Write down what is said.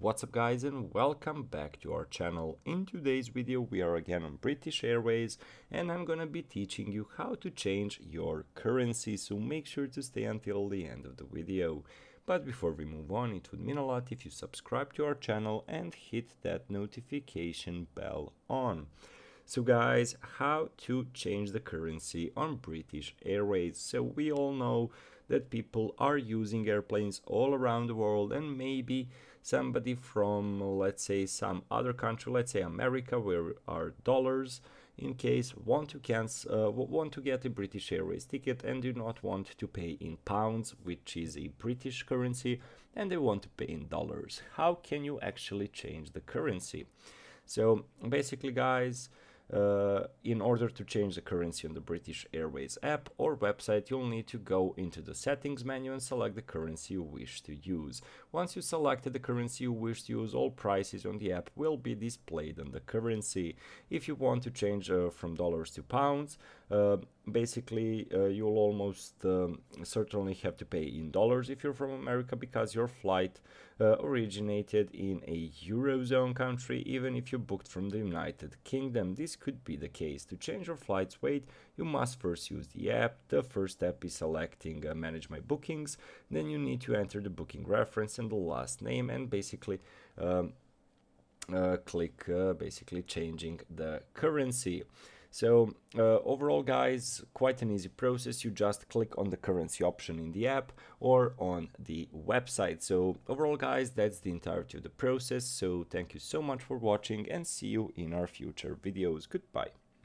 what's up guys, and welcome back to our channel. In today's video we are again on British Airways, and I'm gonna be teaching you how to change your currency, so make sure to stay until the end of the video. But before we move on, it would mean a lot if you subscribe to our channel and hit that notification bell on. So guys, how to change the currency on British Airways. So we all know that people are using airplanes all around the world, and maybe somebody from, let's say, some other country, let's say America, where are dollars, in case want to get a British Airways ticket and do not want to pay in pounds, which is a British currency, and they want to pay in dollars. How can you actually change the currency? So basically guys, in order to change the currency on the British Airways app or website, you'll need to go into the settings menu and select the currency you wish to use. Once you selected the currency you wish to use, all prices on the app will be displayed on the currency. If you want to change from dollars to pounds, basically you'll almost certainly have to pay in dollars if you're from America, because your flight originated in a Eurozone country, even if you booked from the United Kingdom. This could be the case. To change your flight's weight, you must first use the app. The first step is selecting Manage My Bookings. Then you need to enter the booking reference and the last name, and basically click basically changing the currency. So overall guys, quite an easy process. You just click on the currency option in the app or on the website. So overall guys, that's the entirety of the process. So thank you so much for watching, and see you in our future videos. Goodbye.